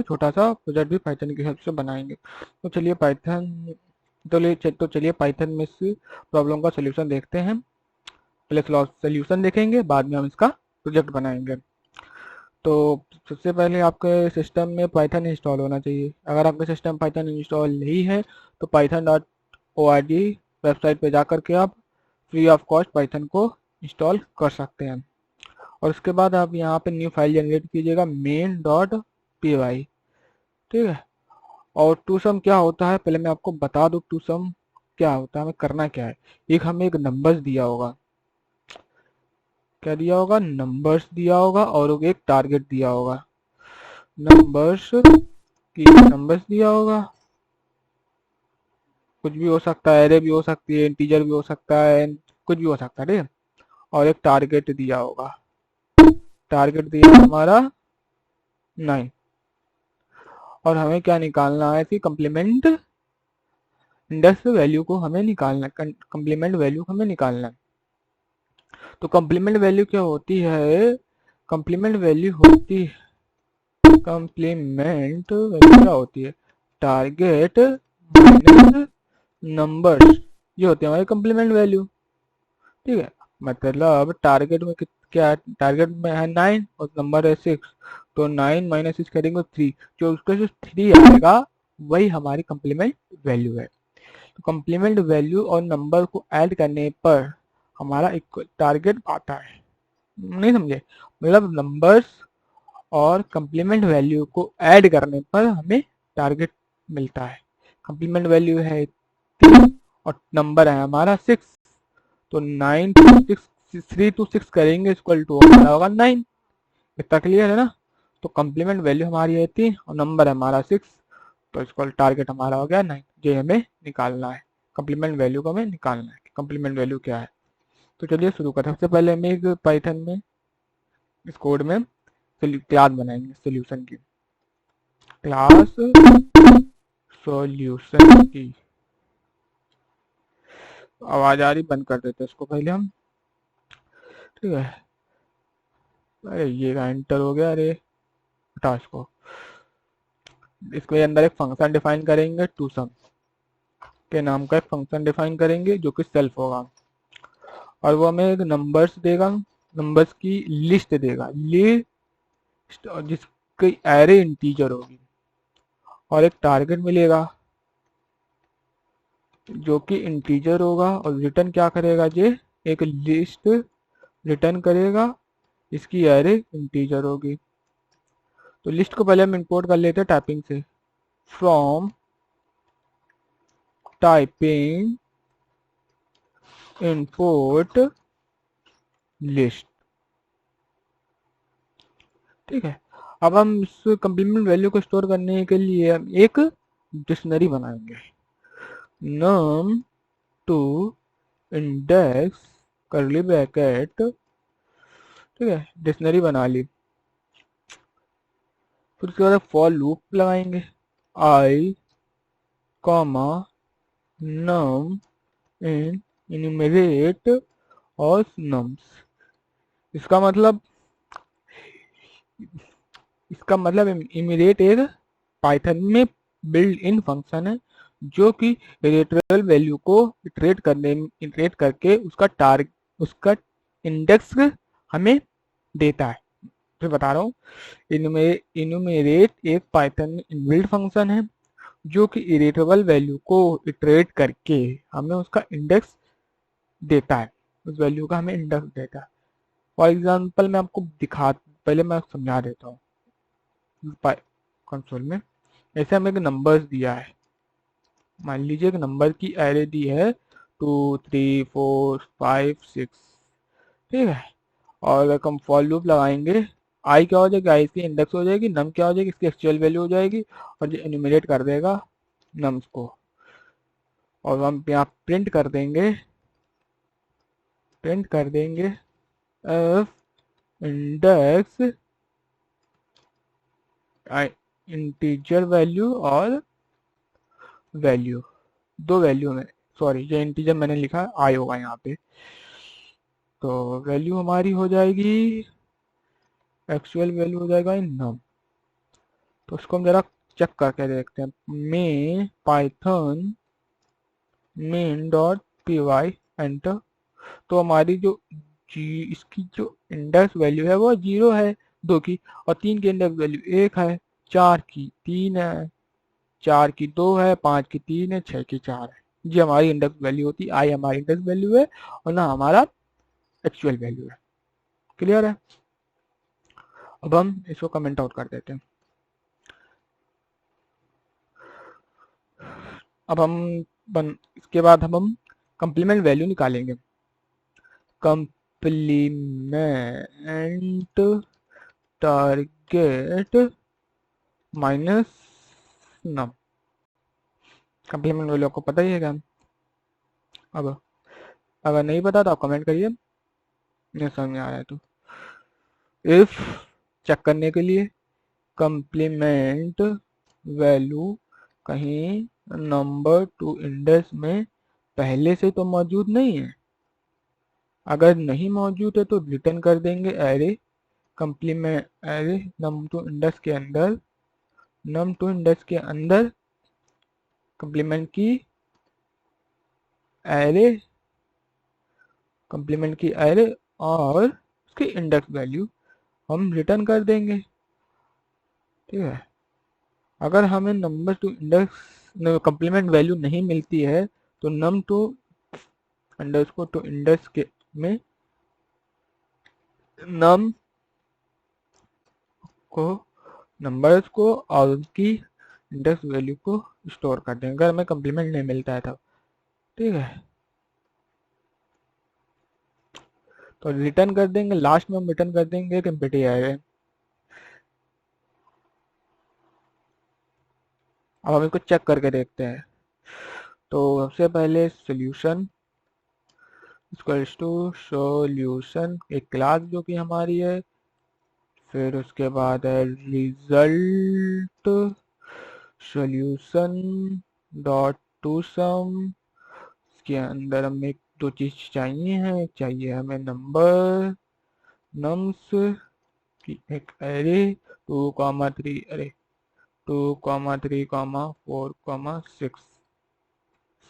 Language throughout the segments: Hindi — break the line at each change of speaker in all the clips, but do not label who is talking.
छोटा सा प्रोजेक्ट भी पाइथन की हेल्प से बनाएंगे। तो चलिए पाइथन में से प्रॉब्लम का सोल्यूशन देखते हैं। पहले सोल्यूशन देखेंगे, बाद में हम इसका प्रोजेक्ट बनाएंगे। तो सबसे पहले आपके सिस्टम में पाइथन इंस्टॉल होना चाहिए। अगर आपके सिस्टम पाइथन इंस्टॉल नहीं है तो python.org वेबसाइट पे जा करके आप फ्री ऑफ कॉस्ट पाइथन को इंस्टॉल कर सकते हैं। और उसके बाद आप यहाँ पे न्यू फाइल जनरेट कीजिएगा main.py। ठीक है। और टूसम क्या होता है पहले मैं आपको बता दूं, टूसम क्या होता है, हमें करना क्या है। हमें एक नंबर्स दिया होगा, क्या दिया होगा, नंबर्स दिया होगा, और एक टारगेट दिया होगा। नंबर्स दिया होगा, कुछ भी हो सकता है, एरे भी हो सकती है, इंटीजर भी हो सकता है, कुछ भी हो सकता है, ठीक है। और एक टारगेट दिया होगा, टारगेट दिया हमारा 9। और हमें क्या निकालना है, इसकी कंप्लीमेंट इंडेक्स वैल्यू को हमें निकालना है, कंप्लीमेंट वैल्यू हमें निकालना है। तो कंप्लीमेंट वैल्यू क्या होती है, कंप्लीमेंट वैल्यू होती है, कंप्लीमेंट वैल्यू क्या होती है, टारगेट माइनस नंबर्स, ये होती है हमारी कंप्लीमेंट वैल्यू। ठीक है। मतलब टारगेट में क्या है, टारगेट में है 9 और नंबर है 6, तो 9 माइनस 6 करेंगे 3, जो उसका जो 3 आएगा वही हमारी कंप्लीमेंट वैल्यू है। तो कंप्लीमेंट वैल्यू और नंबर को ऐड करने पर हमारा इक्वल टारगेट आता है। नहीं समझे, मतलब नंबर्स और कंप्लीमेंट वैल्यू को ऐड करने पर हमें टारगेट मिलता है। कंप्लीमेंट वैल्यू है 3 और नंबर है हमारा 6, तो 9 टू 6, 3 टू 6 करेंगे इक्वल टू हमारा होगा 9। इतना क्लियर है ना। तो कंप्लीमेंट वैल्यू हमारी है 3 और नंबर है हमारा 6, तो इक्वल टारगेट हमारा हो गया 9। ये हमें निकालना है, कंप्लीमेंट वैल्यू को हमें निकालना है कि कंप्लीमेंट वैल्यू क्या है। तो चलिए शुरू करते हैं। सबसे पहले हमें एक पाइथन में इस कोड में क्लास बनाएंगे सोल्यूशन की, क्लास सॉल्यूशन की। आवाज आ रही, बंद कर देते हैं इसको पहले हम। ठीक है। अरे ये एंटर हो गया, अरे हटा इसको। इसके अंदर एक फंक्शन डिफाइन करेंगे, टू सम के नाम का एक फंक्शन डिफाइन करेंगे जो कि सेल्फ होगा, और वो हमें एक नंबर्स देगा, नंबर्स की लिस्ट देगा, लिस्ट, और जिसकी एरे इंटीजर होगी, और एक टारगेट मिलेगा जो कि इंटीजर होगा, और रिटर्न क्या करेगा, ये एक लिस्ट रिटर्न करेगा, इसकी एरे इंटीजर होगी। तो लिस्ट को पहले हम इंपोर्ट कर लेते हैं टाइपिंग से, फ्रॉम टाइपिंग इंपोर्ट लिस्ट। ठीक है। अब हम इस कंप्लीमेंट वैल्यू को स्टोर करने के लिए हम एक डिक्शनरी बनाएंगे, num to index curly bracket. ठीक है, डिक्शनरी बना ली। फिर उसके बाद फॉर लूप लगाएंगे, आई कॉमा नम इन इन्यूमरेट और नम्स। इसका मतलब इसका मतलब इमीडिएट एक पाइथन में बिल्ड इन फंक्शन है जो कि इटरेबल वैल्यू को इटरेट करके उसका इंडेक्स हमें देता है। फिर बता रहा हूँ, इन्यूमरेट एक पाइथन में इनबिल्ट फंक्शन है जो कि इरेटेबल वैल्यू को इटरेट करके हमें उसका इंडेक्स देता है, उस वैल्यू का हमें इंडेक्स देता है। फॉर एग्जांपल मैं आपको पहले मैं समझा देता हूँ। कंसोल में ऐसे हमें एक नंबर्स दिया है, मान लीजिए एक नंबर की एरे दी है 2 3 4 5 6। ठीक है। और अगर हम फॉर लूप लगाएंगे, आई क्या हो जाएगी, आई इसकी इंडेक्स हो जाएगी, नम क्या हो जाएगी, इसकी एक्चुअल वैल्यू हो जाएगी, और ये एन्यूमरेट कर देगा नम्स को। और हम यहाँ प्रिंट कर देंगे एफ इंडेक्स इंटीजर वैल्यू और वैल्यू, दो वैल्यू में, सॉरी ये इंटीजर मैंने लिखा है, आई होगा यहाँ पे। तो वैल्यू हमारी हो जाएगी, एक्चुअल वैल्यू हो जाएगा इन नम। तो उसको हम जरा चेक करके देखते हैं। Main Python main dot P Y enter. तो हमारी जो इसकी जो इंडेक्स वैल्यू है वो 0 है 2 की, और 3 की इंडेक्स वैल्यू 1 है, 4 की 3 है, 4 की 2 है, 5 की 3 है, 6 की 4 है। ये हमारी इंडेक्स वैल्यू होती है, आई हमारी इंडेक्स वैल्यू है और ना हमारा एक्चुअल वैल्यू है। क्लियर है? अब हम इसको कमेंट आउट कर देते हैं। अब हम इसके बाद हम कंप्लीमेंट वैल्यू निकालेंगे। कंप्लीमेंट टारगेट माइनस नम। कंप्लीमेंट वैल्यू आपको पता ही है क्या? अब अगर नहीं पता तो आप कमेंट करिए, नहीं समझ में आ रहा है तो। इफ चेक करने के लिए कंप्लीमेंट वैल्यू कहीं नंबर टू इंडेक्स में पहले से तो मौजूद नहीं है। अगर नहीं मौजूद है तो रिटर्न कर देंगे array complement array num to index के अंदर, नम टू इंडेक्स के अंदर कंप्लीमेंट की एरे, कंप्लीमेंट की एरे और उसकी इंडेक्स वैल्यू हम रिटर्न कर देंगे। ठीक है? अगर हमें number to index complement value नहीं मिलती है तो num to underscore to index के में नम को नंबर्स को और उसकी इंडेक्स वैल्यू को स्टोर कर देंगे अगर हमें कंप्लीमेंट नहीं मिलता है तब। ठीक है? तो रिटर्न कर देंगे, लास्ट में हम रिटर्न कर देंगे एक एम्प्टी एरे। अब हम इसको चेक करके देखते हैं। तो सबसे पहले सोल्यूशन इक्वल्स टू सोल्यूशन एक क्लास जो कि हमारी है, फिर उसके बाद है रिजल्ट सोल्यूशन डॉट टू सम। इसके अंदर हमें एक दो चीज चाहिए हैं, एक चाहिए हमें नंबर नम्स की एक एरे 2,3 अरे 2,3,4,6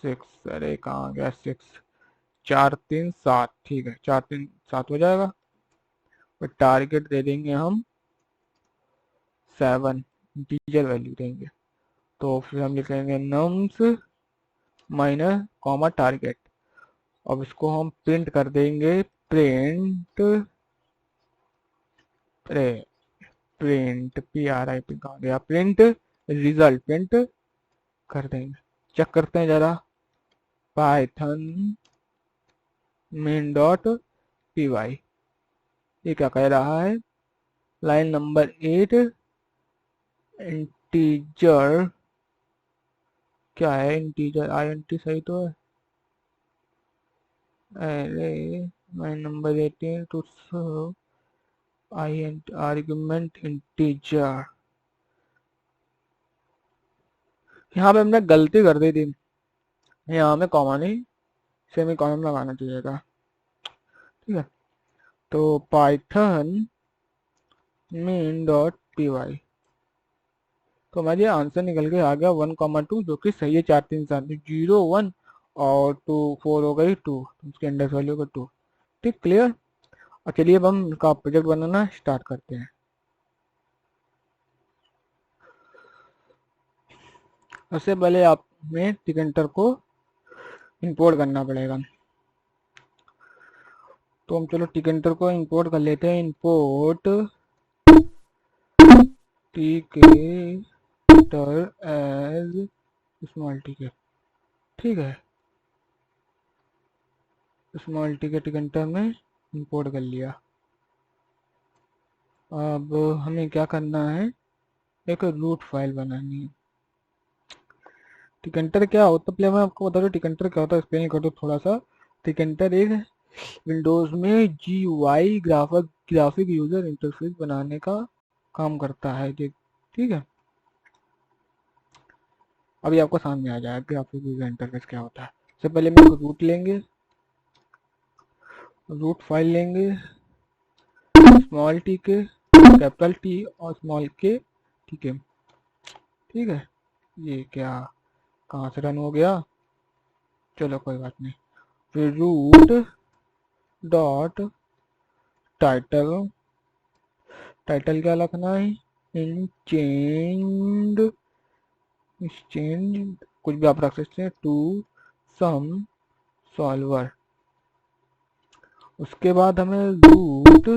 6 अरे कहाँ गया 6 4 3 7। ठीक है 4 3 7 हो जाएगा। और टारगेट दे देंगे हम 7, इंटीजर वैल्यू देंगे। तो फिर हम लिखेंगे नम्स माइनस कॉमा टारगेट। अब इसको हम प्रिंट कर देंगे print print P R I P कहाँ गया प्रिंट रिजल्ट प्रिंट कर देंगे। चेक करते हैं जरा Python main dot P Y ये क्या कह रहा है। लाइन नंबर 8 इंटीजर क्या है, इंटीजर आई एन टी सही तो है। अरे line number 18 to I N argument integer. यहाँ पे हमने गलती कर दी थी, यहाँ में कॉमा नहीं सेमी कॉलम लगाना चाहिए था। ठीक है? तो Python main dot P Y तो हमारे आंसर निकल के आ गया 1,2 जो कि सही है। 4 3 7 0 1 और 2 4 हो गई 2, उसके इंडेक्स वैल्यू का 2। ठीक क्लियर? और चलिए अब हम इसका प्रोजेक्ट बनाना स्टार्ट करते हैं। सबसे पहले आप में टिकंटर को इंपोर्ट करना पड़ेगा। तो हम चलो टिकंटर को इंपोर्ट कर लेते हैं। Import tkinter as small ticket. ठीक है? स्मॉल टिकट टिकंटर में इंपोर्ट कर लिया। अब हमें क्या करना है, एक रूट फाइल बनानी है। टिकंटर क्या होता है पहले मैं आपको बता दूं टिकंटर क्या होता है, एक्सप्लेन कर दूं थोड़ा सा। टिकंटर एक विंडोज में जीयूआई ग्राफिक यूजर इंटरफेस बनाने का काम करता है। ठीक है? अभी आपको सामने आ जाएगा ग्राफिक यूजर इंटरफेस क्या होता है। सबसे पहले हम इसको रूट लेंगे, रूट फाइल लेंगे, स्मॉल टी के कैपिटल टी और स्मॉल के। ठीक है? ठीक है, ये क्या कहाँ से रन हो गया, चलो कोई बात नहीं। फिर रूट डॉट टाइटल, टाइटल क्या लिखना है, इन चेंज, चेंज कुछ भी आप रख सकते हैं, टू सम सॉल्वर। उसके बाद हमें root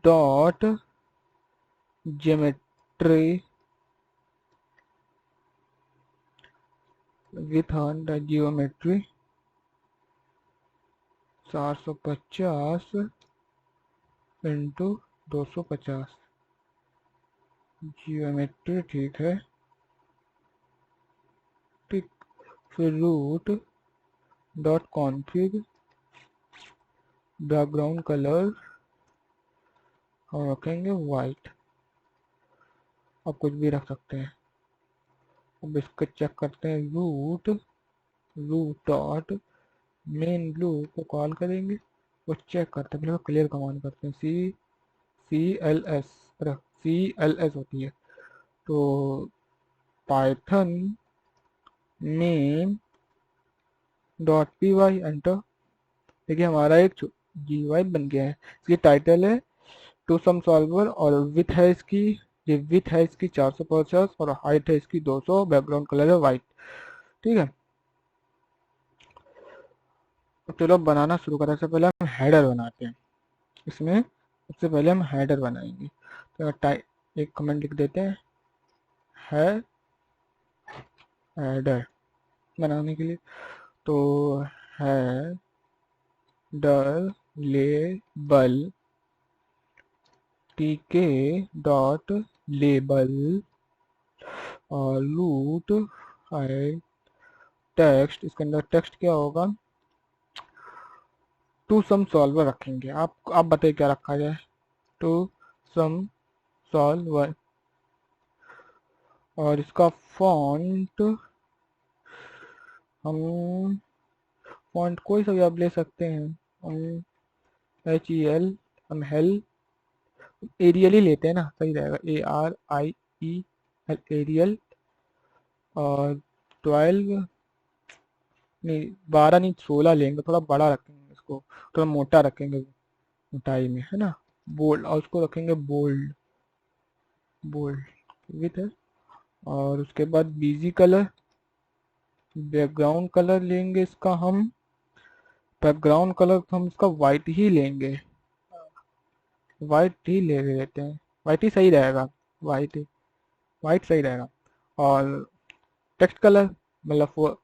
dot geometry with geometry 450 into 250 geometry, ठीक है, ठीक। फिर root dot config background colour हम रखेंगे वाइट, आप कुछ भी रख सकते हैं। अब इसको चेक करते हैं, रूट रूट डॉट मेन ब्लू को कॉल करेंगे, वो चेक करते हैं, पहले क्लियर कमांड करते हैं, CLS, CLS होती है, तो Python main dot py enter. देखिए हमारा एक GUI बन गया है, इसकी टाइटल है टू सम सॉल्वर, और विथ है इसकी, ये विथ है इसकी 450 और हाइट है इसकी 200, बैकग्राउंड कलर है वाइट, ठीक है। तो चलो बनाना शुरू करें, सबसे पहले हम हेडर बनाते हैं इसमें, सबसे पहले हम हेडर बनाएंगे, तो एक कमेंट लिख देते हैं, है हेडर बनाने के लिए, तो header label TK dot label और रूट है टेक्स्ट, इसके अंदर टेक्स्ट क्या होगा, टू सम सॉल्वर रखेंगे। आप बताइए क्या रखा जाए, टू सम सॉल्वर। और इसका फॉन्ट हम फॉन्ट कोई सा भी आप ले सकते हैं, हम HEL, हम हेल एरियल ही लेते हैं ना, सही रहेगा, ARIEL एरियल। और 12 नहीं 12 नहीं 16 लेंगे, थोड़ा बड़ा रखेंगे इसको, थोड़ा मोटा रखेंगे मोटाई में, है ना, बोल्ड, और उसको रखेंगे बोल्ड, बोल्ड विथ है। और उसके बाद बीजी कलर, बैकग्राउंड कलर लेंगे इसका हम, बैकग्राउंड कलर हम इसका वाइट ही लेंगे, वाइट ही ले लेते हैं, वाइट ही सही रहेगा, वाइट ही, वाइट सही रहेगा। और टेक्स्ट कलर, मतलब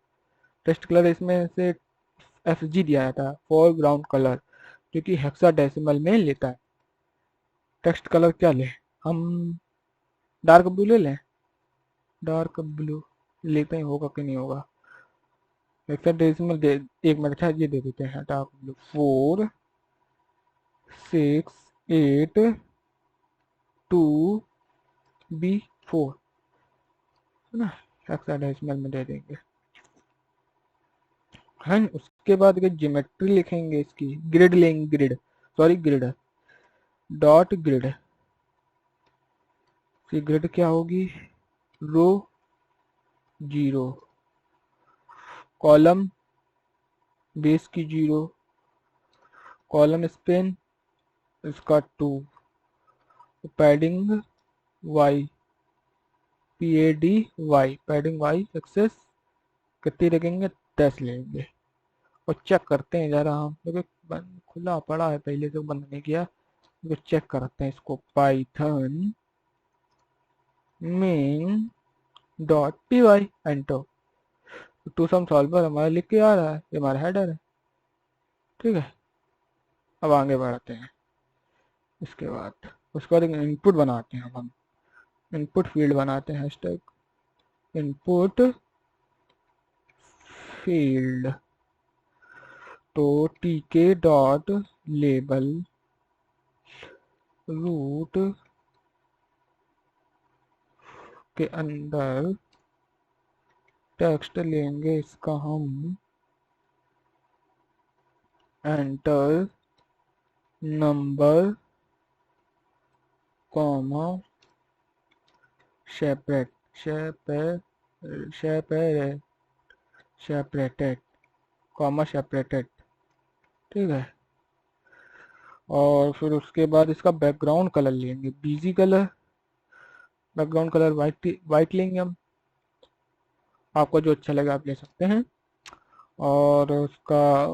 टेक्स्ट कलर इसमें से FG दिया जाता है, फोरग्राउंड कलर, जो कि हेक्साडेसिमल में लेता है। टेक्स्ट कलर क्या ले, हम डार्क ब्लू ले लें, डार्क ब्लू लेते हैं, होगा कि नहीं होगा, हेक्साडेसिमल दे, एक मिनट, अच्छा ये दे देते हैं डार्क ब्लू, 4682B4, है ना, हेक्साडेसिमल में दे देंगे। है उसके बाद ज्योमेट्री लिखेंगे इसकी, ग्रिड लेंगे, grid, sorry grid dot grid, की ग्रिड क्या होगी, रो 0, कॉलम बेस की 0, कॉलम स्पेन इसका 2, padding y, padding y axis कितनी रखेंगे, 10 लेंगे। और चेक करते हैं जरा हम, क्योंकि खुला पड़ा है पहले से, बंद नहीं किया, तो चेक करते हैं इसको, Python main dot py enter, two sum solver हमारा लिख के आ रहा है, ये हमारा हेडर है, ठीक है। अब आगे बढ़ते हैं, उसके बाद एक इनपुट बनाते हैं, अब हम इनपुट फील्ड बनाते हैं, हैशटैग इनपुट फील्ड, तो टीके डॉट लेबल रूट के अंदर टेक्स्ट लेंगे इसका हम, enter number comma separate separate separated, comma separated, ठीक है। और फिर उसके बाद इसका बैकग्राउंड कलर लेंगे, बीजी colour, background colour white white लेंगे हम, आपको जो अच्छा लगे आप ले सकते हैं। और उसका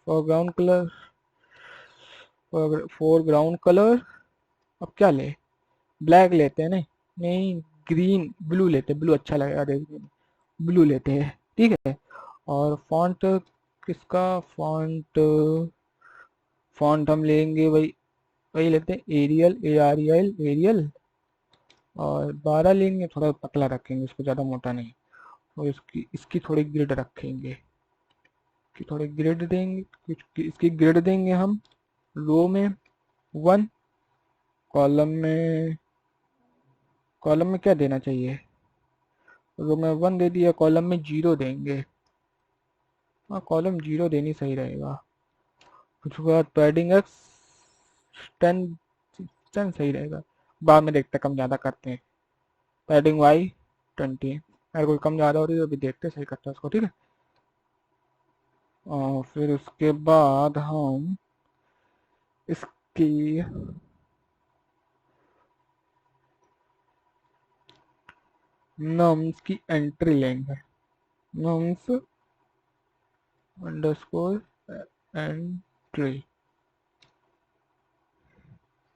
फोरग्राउंड कलर, फोरग्राउंड कलर अब क्या ले, ब्लैक लेते हैं, नहीं नहीं, ग्रीन ब्लू लेते हैं, ब्लू अच्छा लगेगा देखने में, ब्लू लेते हैं, ठीक है। और फॉन्ट किसका, फॉन्ट फॉन्ट हम लेंगे वही वही लेते हैं, एरियल, AREL, एरियल। और 12 लेंगे, थोड़ा पतला रखेंगे इसको, ज़्यादा मोटा नहीं। और इसकी इसकी थोड़ी ग्रिड रखेंगे, कि थोड़ी ग्रिड देंगे, कुछ इसकी ग्रिड देंगे हम, रो में 1, कॉलम में, कॉलम में क्या देना चाहिए, रो में 1 दे दिया, कॉलम में 0 देंगे, हाँ कॉलम 0 देनी सही रहेगा। उसके बाद पैडिंग एक्स 10, 10 सही रहेगा, बाद में देखते कम ज़्यादा करते हैं। पैडिंग वाई 20, अगर कोई कम ज़्यादा हो रही है तो अभी देखते सही करते हैं उसको, ठीक है। और फिर उसके बाद हम इसकी नम्स की एंट्री लेंगे, nums underscore entry,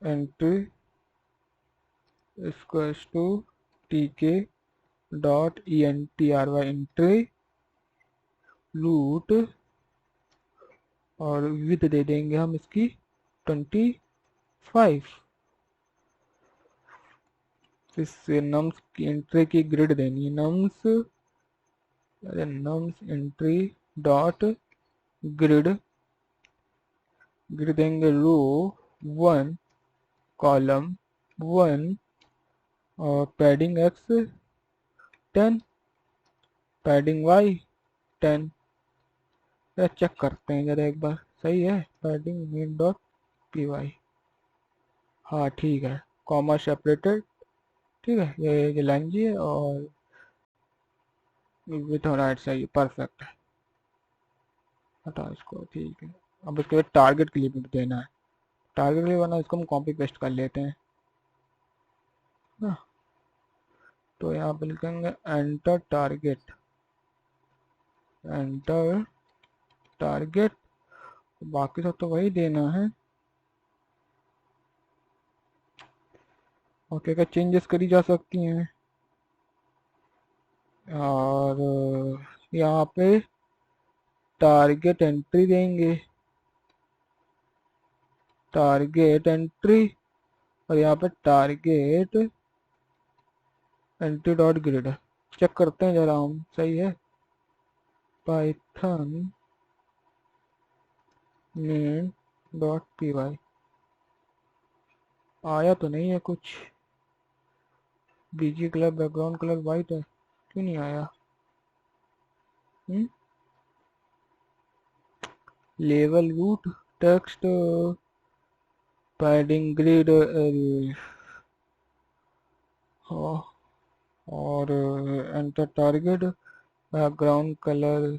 entry equals to TK dot ENTRY, entry root, और विथ दे देंगे हम इसकी 25। इससे नम्स की एंट्री की ग्रिड देनी है, नम्स, अरे nums entry dot grid, grid देंगे रो 1, कॉलम 1, और padding X 10, padding Y 10। Check करते हैं जरा एक बार, सही है, पैडिंग मीन डॉट PY, हाँ ठीक है, कॉमा सेपरेटेड, ठीक है, ये लाइन जी है, और विथ और राइट सही है, परफेक्ट है, हटा इसको, ठीक है। अब इसके बाद टारगेट के लिए भी देना है, टारगेट के लिए बना, इसको हम कॉपी पेस्ट कर लेते हैं ना। तो यहाँ पे लिखेंगे एंटर टारगेट, एंटर टारगेट, बाकी सब तो वही देना है, और क्या क्या चेंजेस करी जा सकती हैं। और यहाँ पे टारगेट एंट्री देंगे, टारगेट एंट्री, और यहाँ पे target entry dot grid, check करते हैं जरा हम, सही है, पाइथन मेन डॉट PY, आया तो नहीं है कुछ, BG colour background colour white है, क्यों नहीं आया, लेवल रूट टेक्स्ट पैडिंग ग्रिड, और एंटर टारगेट, बैकग्राउंड कलर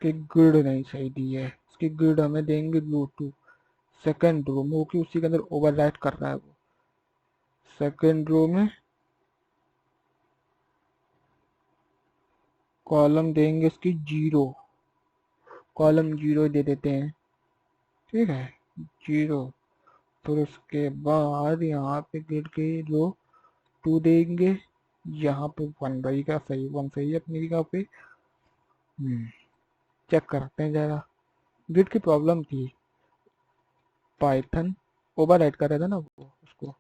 की ग्रिड नहीं सही दी है, इसकी ग्रिड हमें देंगे ब्लू टू, सेकेंड रो में, क्योंकि उसी के अंदर ओवरराइट कर रहा है वो, सेकेंड रो में कॉलम देंगे इसकी 0, कॉलम 0 दे देते हैं, ठीक है, 0। फिर उसके बाद यहाँ पे ग्रिड की रो 2 देंगे, यहाँ पे 1 रहेगा, सही 1 सही है अपनी जगह पे। चेक करते हैं जरा, ग्रिड की प्रॉब्लम थी, पाइथन ओवरराइट कर रहा था ना वो उसको,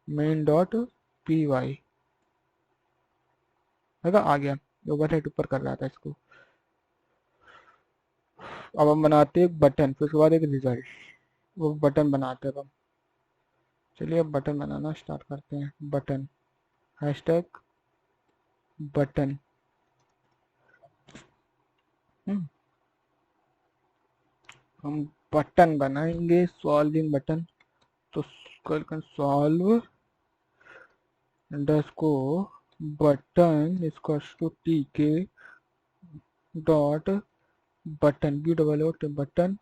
मेन डॉट PY है, आ गया, ओवरराइट ऊपर कर रहा था इसको। अब हम बनाते हैं एक बटन, फिर उसके बाद एक रिजल्ट, वो बटन बनाते हैं अब हम। चलिए अब बटन बनाना स्टार्ट करते हैं, बटन, हैशटैग बटन, हम बटन बनाएंगे, सॉल्विंग बटन, तो कल सॉल्व अंडरस्कोर बटन इसको T K dot button B double O button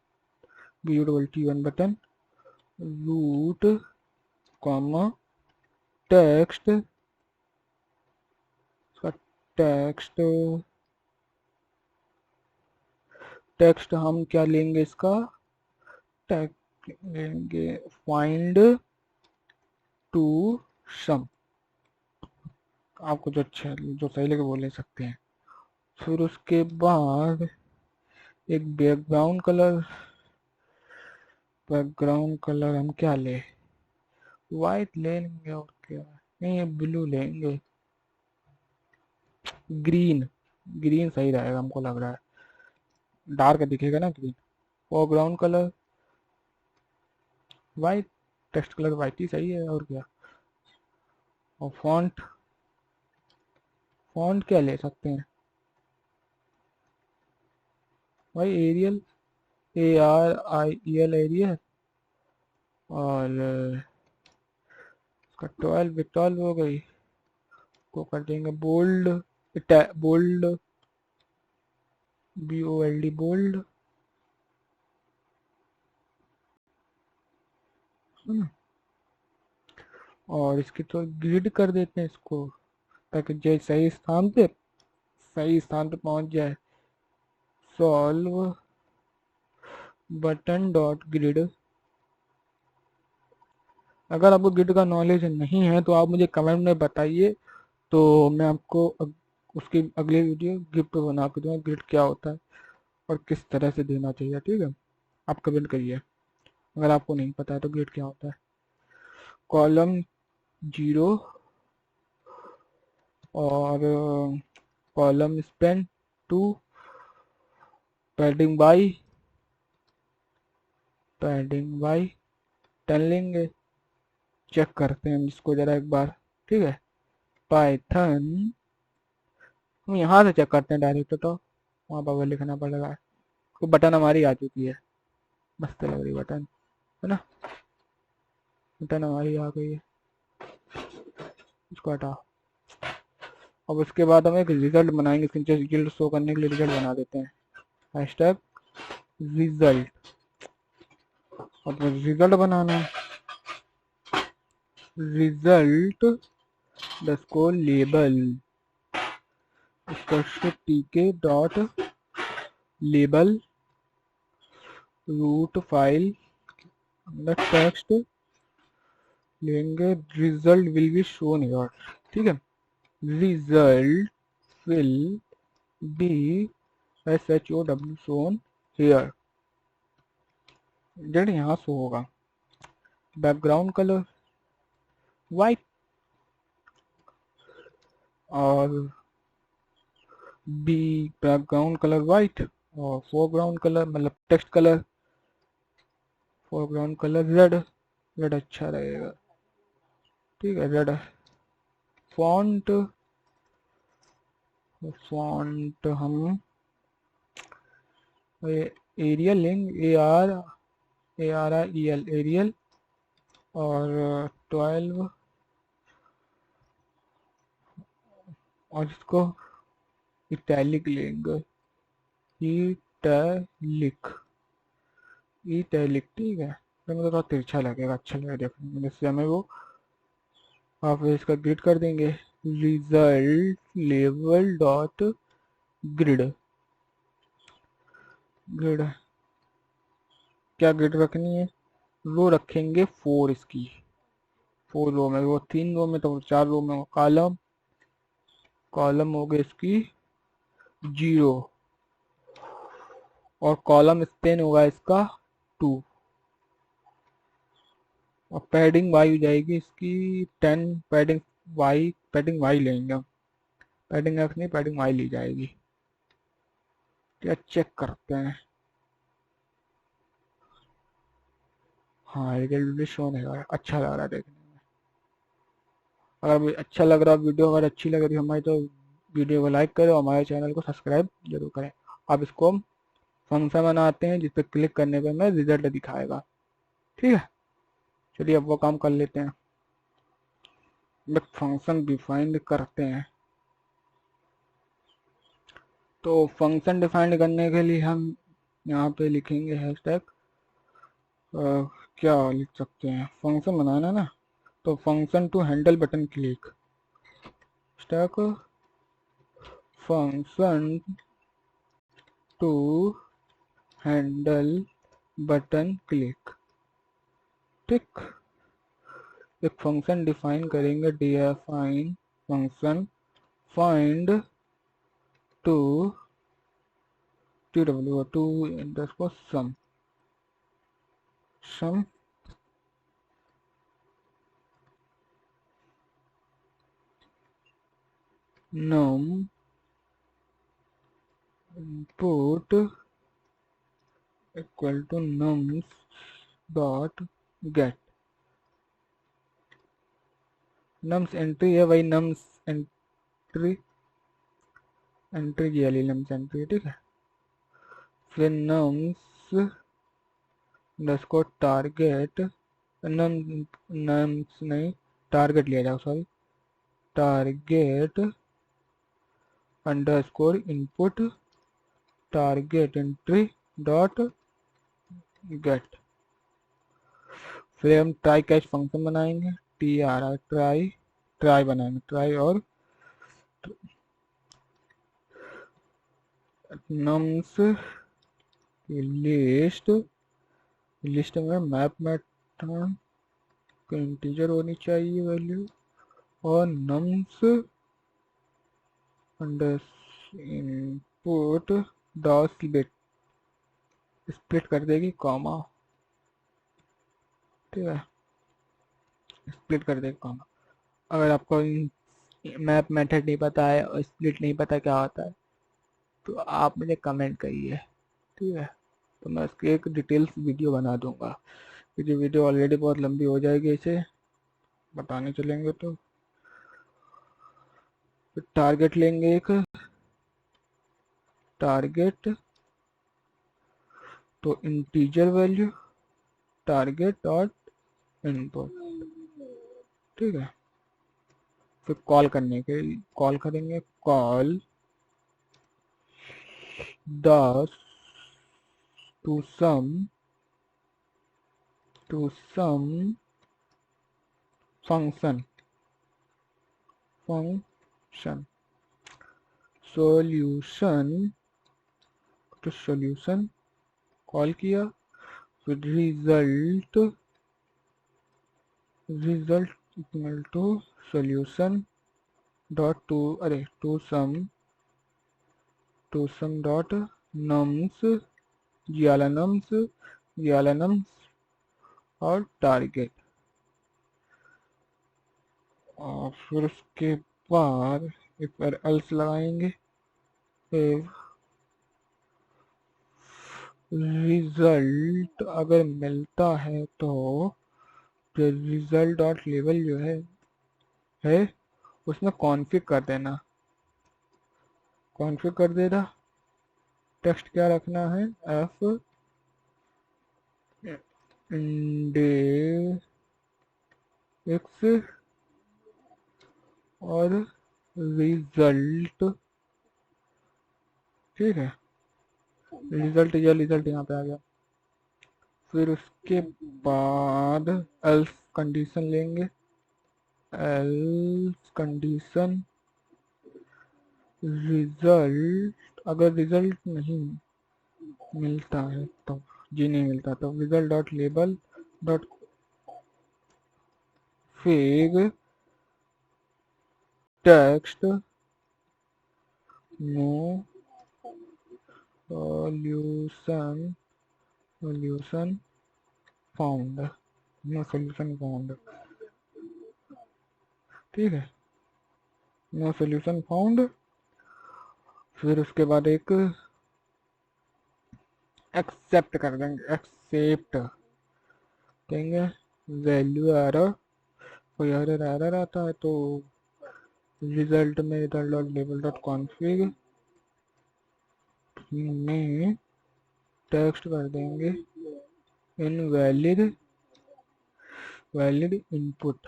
B double T one button root comma text text text हम क्या लेंगे इसका टेक्स्ट लेंगे फाइंड टू सम, आपको जो अच्छा जो सही लगे वो ले सकते हैं। फिर उसके बाद एक बैकग्राउंड कलर हम क्या ले, वाइट ले लेंगे और क्या, नहीं ब्लू लेंगे, ग्रीन ग्रीन सही रहेगा हमको लग रहा है, डार्क दिखेगा ना green. Foreground colour white, text colour white ही सही है और क्या। और फॉन्ट फॉन्ट क्या ले सकते हैं भाई, एरियल ARIEL एरियल, और इसका 12 हो गई, को कर देंगे बोल्ड बोल्ड BOLD बोल्ड, और इसकी तो ग्रिड कर देते हैं इसको, ताकि जो सही स्थान पे पहुंच जाए। सॉल्व बटन डॉट ग्रिड, अगर आपको ग्रिड का नॉलेज नहीं है तो आप मुझे कमेंट में बताइए, तो मैं आपको उसकी अगली वीडियो गिफ्ट पे बना के दूंगा ग्रिड क्या होता है और किस तरह से देना चाहिए, ठीक है। आप कमेंट करिए अगर आपको नहीं पता है तो ग्रिड क्या होता है। कॉलम 0 और कॉलम स्पेन 2, पैडिंग बाई 10 लेंगे। चेक करते हैं इसको जरा एक बार, ठीक है। पाइथन हम यहाँ से चेक करते हैं डायरेक्ट, तो वहाँ पर लिखना पड़ेगा। तो बटन हमारी आ चुकी है, मस्त लग रही बटन है ना, बटन हमारी आ गई है, इसको हटाओ। अब उसके बाद हम एक रिजल्ट बनाएंगे, रिजल्ट शो करने के लिए रिजल्ट बना देते हैं, हैशटैग रिजल्ट। अब रिजल्ट बनाना है, रिजल्ट डस्को label TK dot label root file text लेंगे, result will be shown here, ठीक है। Result will be SHOW shown here, date यहाँ शो होगा। बैकग्राउंड कलर वाइट और बी बैकग्राउंड कलर वाइट, और फोरग्राउंड कलर मतलब text colour foreground colour red अच्छा रहेगा, ठीक है रेड। फॉन्ट हम एरियल लेंगे, ARIEL एरियल, और 12 और इसको इटैलिक लेंगे, इटैलिक ठीक है, तो मुझे थोड़ा तिरछा लगेगा, अच्छा लगेगा देखने में, जैसे हमें वो आप इसका ग्रिड कर देंगे, result level dot grid grid क्या ग्रिड रखनी है, रो रखेंगे 4 इसकी, 4 रो में, वो 3 रो में तो 4 रो में, कॉलम हो गए इसकी 0, और कॉलम स्पेन होगा इसका 2, और पैडिंग वाई हो जाएगी इसकी 10, पैडिंग वाई लेंगे हम, पैडिंग एक्स नहीं पैडिंग वाई ली जाएगी। क्या चेक करते हैं, हाँ रिजल्ट भी शो नहीं हो रहा है, अच्छा लग रहा है देखने में। अगर अच्छा लग रहा है वीडियो, अगर अच्छी लग रही है हमारी, तो वीडियो को लाइक करें और हमारे चैनल को सब्सक्राइब जरूर करें। अब इसको हम फंक्शन बनाते हैं जिस पर क्लिक करने पर हमें रिजल्ट दिखाएगा, ठीक है। चलिए अब वो काम कर लेते हैं। एक फंक्शन डिफाइन करते हैं। तो फंक्शन डिफाइन करने के लिए हम यहाँ पे लिखेंगे हैशटैग, क्या लिख सकते हैं, फंक्शन बनाना ना, तो function to handle button click, stack function to handle button click. ठीक, एक फंक्शन डिफाइन करेंगे, define function find two two underscore sum num input equal to nums dot get। nums entry है, वही nums एंट्री की वाली nums एंट्री, ठीक है। फिर nums अंडरस्कोर टारगेट, nums नहीं, टारगेट लिया जाओ, sorry, target underscore input target entry dot gate. फिर हम ट्राई कैच फंक्शन बनाएंगे, ट्राई, ट्राई बनाएंगे, ट्राई और नम्स की लिस्ट में मैप मेथड इंटीजर होनी चाहिए वैल्यू, और nums under input dot split कर देगी कॉमा, ठीक है, स्प्लिट कर देगी कॉमा। अगर आपको मैप मेथड नहीं पता है और स्प्लिट नहीं पता क्या होता है तो आप मुझे कमेंट करिए, ठीक है, तो मैं इसकी एक डिटेल्स वीडियो बना दूंगा, क्योंकि वीडियो ऑलरेडी बहुत लंबी हो जाएगी इसे बताने चलेंगे तो। टारगेट लेंगे, एक टारगेट तो integer value target dot input, ठीक है। फिर कॉल करने के कॉल करेंगे, call the two sum function solution, तो सॉल्यूशन कॉल किया, फिर result equal to solution dot two sum dot nums nums और टारगेट। और फिर उसके बाद एक बार एल्स लगाएंगे, फिर रिजल्ट अगर मिलता है तो रिजल्ट डॉट लेवल जो है उसमें कॉन्फ़िग कर देना, कॉन्फ़िग कर देना। टेक्स्ट क्या रखना है, एफ इंडेक्स और रिजल्ट, ठीक है, रिजल्ट यहाँ पे आ गया। फिर उसके बाद एल्स कंडीशन लेंगे, एल्स कंडीशन रिजल्ट अगर रिजल्ट नहीं मिलता है तो नहीं मिलता तो result dot label dot config text no solution found, no solution found, ठीक है, नो सॉल्यूशन फाउंड। फिर उसके बाद एक एक्सेप्ट कर देंगे, एक्सेप्ट देंगे वैल्यू एरर, कोई एरर आता है तो रिजल्ट में result dot label dot config में टेक्स्ट कर देंगे इनवैलिड वैलिड इनपुट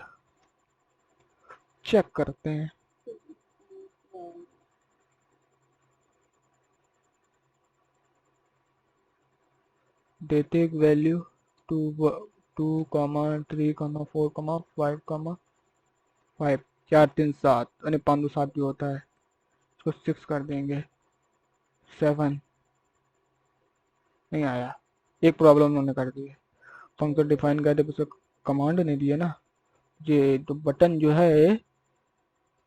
चेक करते हैं। देते एक वैल्यू 2,3,4,5,5 4 3 7 यानी 5 2 7 भी होता है, इसको 6 कर देंगे। 7 नहीं आया, एक प्रॉब्लम उन्होंने कर दी है। फंक्शन डिफाइन करते उसको कमांड नहीं दिया ना, ये तो बटन जो है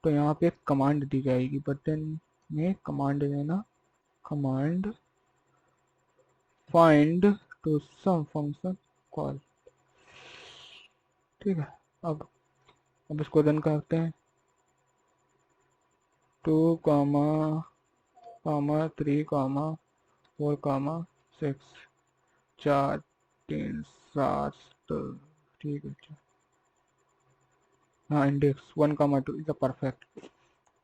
तो यहाँ पे कमांड दी जाएगी, बटन में कमांड देना, command find two sum function call. ठीक है, अब इसको रन करते हैं। 2,3,4,6 4 3 7 ठीक है। हाँ, इंडेक्स 1,2 इज परफेक्ट।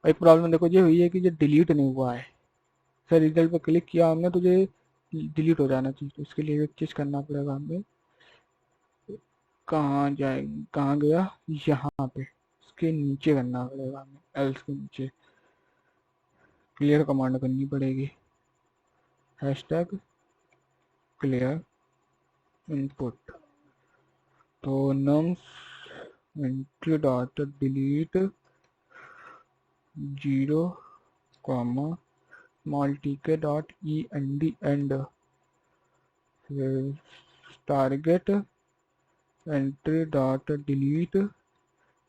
एक प्रॉब्लम देखो ये हुई है कि ये डिलीट नहीं हुआ है। सर रिजल्ट पर क्लिक किया हमने तो ये डिलीट हो जाना चाहिए, तो इसके लिए एक चीज़ करना पड़ेगा हमें। कहाँ जाएगी, कहाँ गया, यहाँ पे इसके नीचे करना पड़ेगा हमें, एल्स के नीचे क्लियर कमांड करनी पड़ेगी। हैशटैग क्लियर इनपुट, तो nums entry dot delete 0 comma small tk dot end and target entry dot delete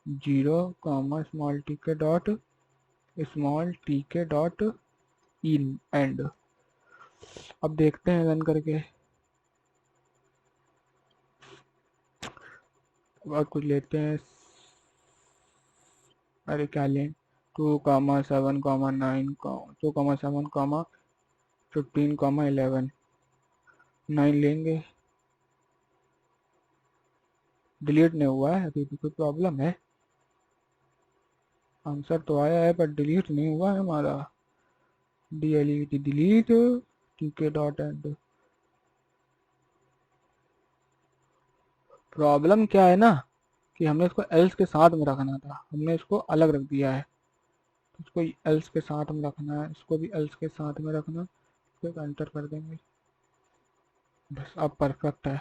0 comma small tk dot in and. अब देखते हैं रन करके, और कुछ लेते हैं। अरे क्या लें, 2,7,9 2,7,15,11 9 लेंगे। डिलीट नहीं हुआ है, अभी भी कोई प्रॉब्लम है। आंसर तो आया है पर डिलीट नहीं हुआ है हमारा। Delete tk dot and. Problem क्या है ना कि हमने इसको एल्स के साथ में रखना था, हमने इसको अलग रख दिया है। इसको एल्स के साथ में रखना है, इसको भी एल्स के साथ में रखना, फिर एंटर कर देंगे बस। अब परफेक्ट है।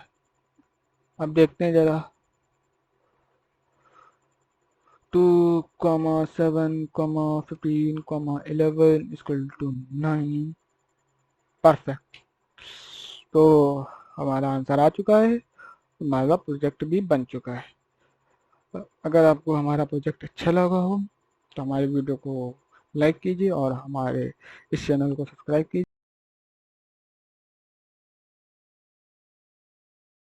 अब देखते हैं जरा, 2,7,15,11 इक्वल टू 9 परफेक्ट। तो हमारा आंसर आ चुका है, हमारा प्रोजेक्ट भी बन चुका है। अगर आपको हमारा प्रोजेक्ट अच्छा लगा हो तो हमारे वीडियो को लाइक कीजिए और हमारे इस चैनल को सब्सक्राइब कीजिए।